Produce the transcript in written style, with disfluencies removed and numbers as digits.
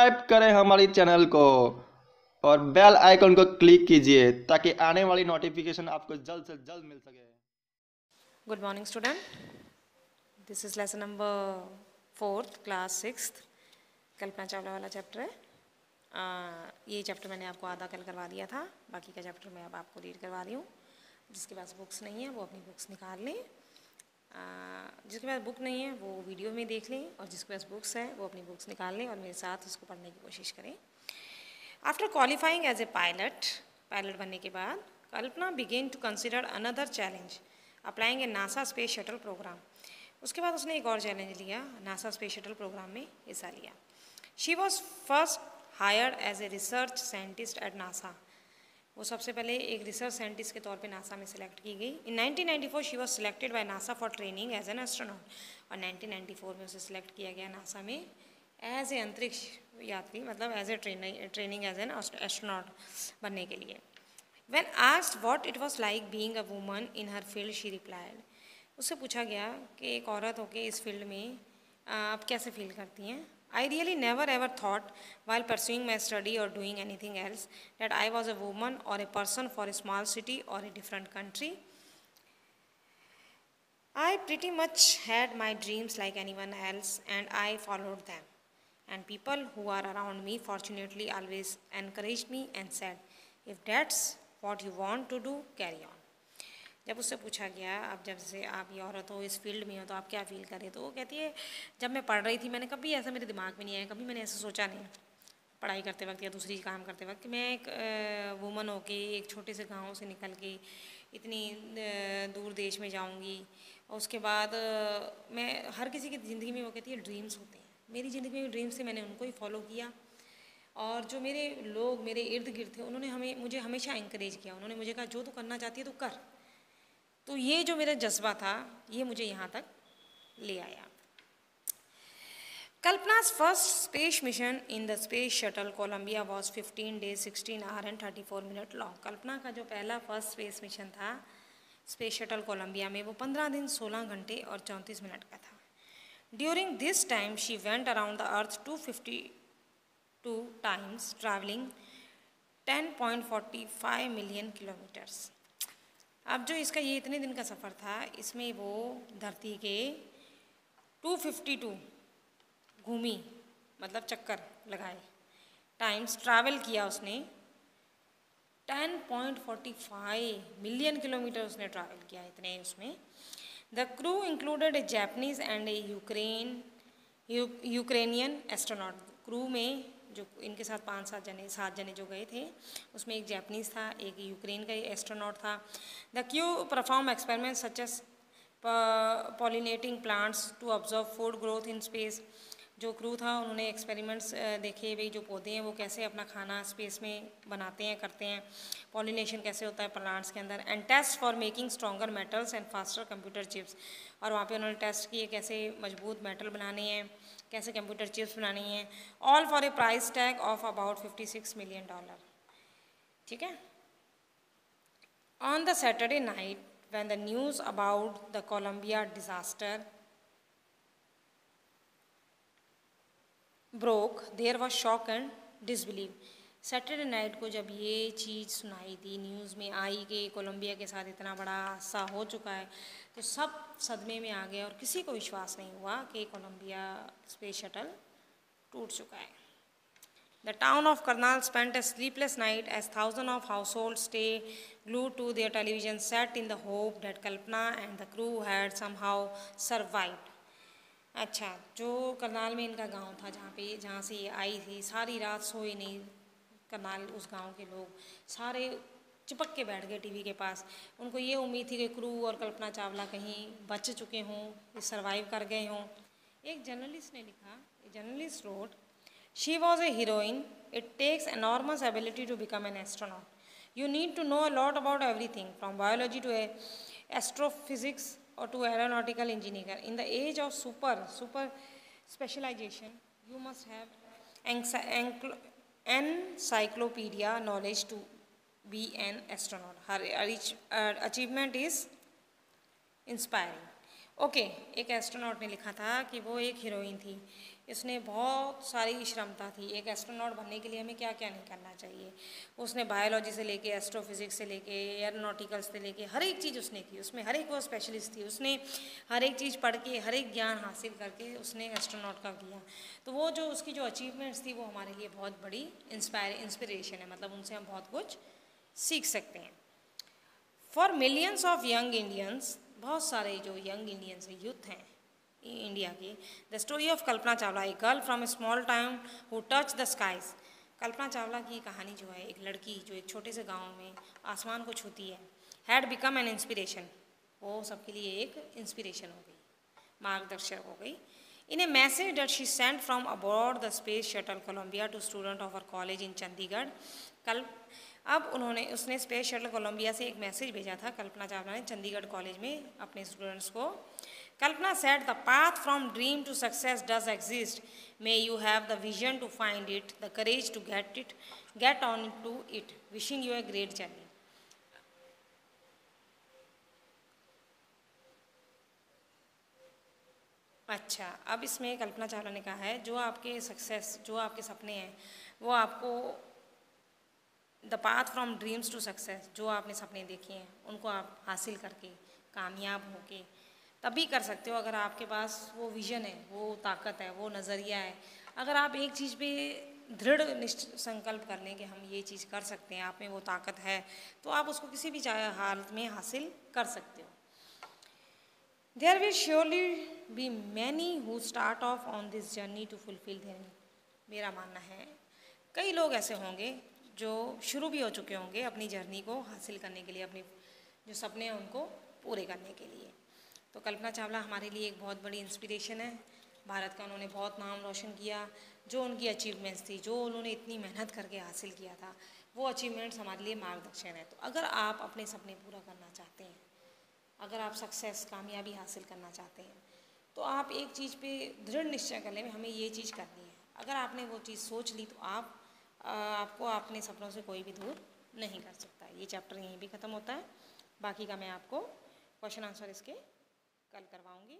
Subscribe करें हमारी channel को और बेल आइकन को क्लिक कीजिए ताकि आने वाली नोटिफिकेशन आपको जल्द से जल्द मिल सके। Good morning, student. This is lesson number 4th, class 6th. Kalpana Chawla वाला चैप्टर है। ये चैप्टर मैंने आपको आधा कल करवा दिया था, बाकी का चैप्टर मैं अब आपको रीड करवा रही हूँ। जिसके पास बुक्स नहीं है वो अपनी बुक्स निकाल लें, जिसके पास बुक नहीं है वो वीडियो में देख लें, और जिसके पास बुक्स है वो अपनी बुक्स निकाल लें और मेरे साथ उसको पढ़ने की कोशिश करें। After qualifying as a pilot बनने के बाद Kalpana began to consider another challenge applying a NASA space shuttle program. उसके बाद उसने एक और चैलेंज लिया, नासा स्पेस शटल प्रोग्राम में हिस्सा लिया। She was first hired as a research scientist at NASA. वो सबसे पहले एक रिसर्च साइंटिस्ट के तौर पे नासा में सिलेक्ट की गई। In 1994 she was selected by NASA for training as an astronaut, और 1994 में उसे सिलेक्ट किया गया नासा में एज ए अंतरिक्ष यात्री, मतलब as a training as an astronaut बनने के लिए। When asked what it was like being a woman in her field, she replied, उससे पूछा गया कि एक औरत होके इस फील्ड में आप कैसे फील करती हैं। I really never ever thought while pursuing my study or doing anything else that I was a woman or a person for a small city or a different country. I pretty much had my dreams like anyone else and I followed them. And people who are around me fortunately always encouraged me and said, if that's what you want to do, carry on. जब उससे पूछा गया अब जब से आप ये औरत हो, इस फील्ड में हो, तो आप क्या फील करें, तो वो कहती है जब मैं पढ़ रही थी मैंने कभी ऐसा मेरे दिमाग में नहीं आया, कभी मैंने ऐसा सोचा नहीं पढ़ाई करते वक्त या दूसरी काम करते वक्त कि मैं एक वुमन होके एक छोटे से गांव से निकल के इतनी दूर देश में जाऊंगी। और उसके बाद मैं हर किसी की ज़िंदगी में वो कहती है ड्रीम्स होते हैं, मेरी ज़िंदगी में ड्रीम्स थे, मैंने उनको ही फॉलो किया। और जो मेरे लोग मेरे इर्द गिर्द थे उन्होंने मुझे हमेशा इंकरेज किया, उन्होंने मुझे कहा जो तू करना चाहती है तो कर। तो ये जो मेरा जज्बा था ये मुझे यहाँ तक ले आया। कल्पना's first space mission in the space shuttle Columbia was 15 days 16 hours and 34 minutes long। कल्पना का जो पहला फर्स्ट स्पेस मिशन था स्पेस शटल कोलंबिया में, वो 15 दिन 16 घंटे और 34 मिनट का था। During this time she went around the earth 252 times, traveling 10.45 million kilometres. अब जो इसका ये इतने दिन का सफ़र था इसमें वो धरती के 252 घूमी, मतलब चक्कर लगाए, टाइम्स ट्रैवल किया उसने 10.45 मिलियन किलोमीटर उसने ट्रैवल किया इतने उसमें। The crew included A Japanese and A Ukrainian astronaut. Crew में जो इनके साथ 7 जने जो गए थे उसमें एक जापानीज था, एक यूक्रेन का एस्ट्रोनॉट था। The crew perform experiment such as pollinating plants to observe food growth in space. जो क्रू था उन्होंने एक्सपेरिमेंट्स देखे, भाई जो पौधे हैं वो कैसे अपना खाना स्पेस में बनाते हैं, करते हैं, पॉलिनेशन कैसे होता है प्लांट्स के अंदर। And test for making stronger metals and faster computer chips. और वहाँ पे उन्होंने टेस्ट किए कैसे मजबूत मेटल बनाने हैं, कैसे कंप्यूटर चिप्स बनानी हैं, all for a price tag of about $56 million. ठीक है। On the Saturday night when the news about the Columbia disaster broke there was shock and disbelief. Saturday night को जब ये चीज़ सुनाई थी, न्यूज़ में आई कि कोलंबिया के साथ इतना बड़ा हादसा हो चुका है, तो सब सदमे में आ गए और किसी को विश्वास नहीं हुआ कि कोलंबिया स्पेस शटल टूट चुका है। The town of Karnal spent a sleepless night as thousand of household stay glued to their television set in the hope that Kalpana and the crew had somehow survived। अच्छा, जो करनाल में इनका गांव था जहाँ से ये आई थी, सारी रात सोए नहीं करनाल उस गांव के लोग, सारे चिपक के बैठ गए टीवी के पास। उनको ये उम्मीद थी कि क्रू और कल्पना चावला कहीं बच चुके हों, सर्वाइव कर गए हों। एक जर्नलिस्ट ने लिखा, journalist wrote, she was a heroine, it takes enormous ability to become an astronaut. You need to know a lot about everything from biology to astrophysics or to aeronautical engineering. In the age of super specialization, you must have encyclopedia knowledge to be an astronaut. Her achievement is inspiring. Okay, एक astronaut ने लिखा था कि वो एक heroine थी, इसने बहुत सारी क्षमता थी। एक एस्ट्रोनॉट बनने के लिए हमें क्या क्या नहीं करना चाहिए। उसने बायोलॉजी से लेके एस्ट्रोफिजिक्स से लेके एयरोनॉटिकल से लेके हर एक चीज़ उसने की, उसमें हर एक वो स्पेशलिस्ट थी। उसने हर एक चीज़ पढ़ के हर एक ज्ञान हासिल करके उसने एस्ट्रोनॉट का किया। तो वो जो उसकी जो अचीवमेंट्स थी वो हमारे लिए बहुत बड़ी इंस्पिरेशन है, मतलब उनसे हम बहुत कुछ सीख सकते हैं। For millions of young Indians, बहुत सारे जो यंग इंडियंस हैं, यूथ हैं इंडिया की, the story of Kalpana Chawla, a girl from a small town who touched the skies. Kalpana Chawla की कहानी जो है, एक लड़की जो एक छोटे से गांव में आसमान को छूती है, हैड बिकम एन इंस्पिरेशन, वो सबके लिए एक इंस्पिरेशन हो गई, मार्गदर्शक हो गई। In a message that she sent from aboard the space shuttle Columbia to student of our college in Chandigarh. कल अब उसने स्पेस शटल कोलंबिया से एक मैसेज भेजा था, कल्पना चावला ने चंडीगढ़ कॉलेज में अपने स्टूडेंट्स को। Kalpana said, the path from dream to success does exist, may you have the vision to find it, the courage to get on to it, wishing you a great journey. अच्छा, अब इसमें कल्पना चावला ने कहा है जो आपके सक्सेस, जो आपके सपने हैं, वो आपको the path from dreams to success, जो आपने सपने देखे हैं उनको आप हासिल करके कामयाब होके तभी कर सकते हो अगर आपके पास वो विज़न है, वो ताकत है, वो नज़रिया है। अगर आप एक चीज़ पे दृढ़ संकल्प कर लें कि हम ये चीज़ कर सकते हैं, आप में वो ताकत है, तो आप उसको किसी भी हालत में हासिल कर सकते हो। There will surely be many who start off on this journey to fulfil their, मेरा मानना है कई लोग ऐसे होंगे जो शुरू भी हो चुके होंगे अपनी जर्नी को हासिल करने के लिए, अपनी जो सपने हैं उनको पूरे करने के लिए। तो कल्पना चावला हमारे लिए एक बहुत बड़ी इंस्पिरेशन है। भारत का उन्होंने बहुत नाम रोशन किया, जो उनकी अचीवमेंट्स थी, जो उन्होंने इतनी मेहनत करके हासिल किया था, वो अचीवमेंट्स हमारे लिए मार्गदर्शन है। तो अगर आप अपने सपने पूरा करना चाहते हैं, अगर आप सक्सेस, कामयाबी हासिल करना चाहते हैं, तो आप एक चीज़ पे दृढ़ निश्चय कर लें, हमें ये चीज़ करनी है। अगर आपने वो चीज़ सोच ली तो आपको अपने सपनों से कोई भी दूर नहीं कर सकता। ये चैप्टर यहीं भी ख़त्म होता है, बाकी का मैं आपको क्वेश्चन आंसर इसके कल करवाऊँगी।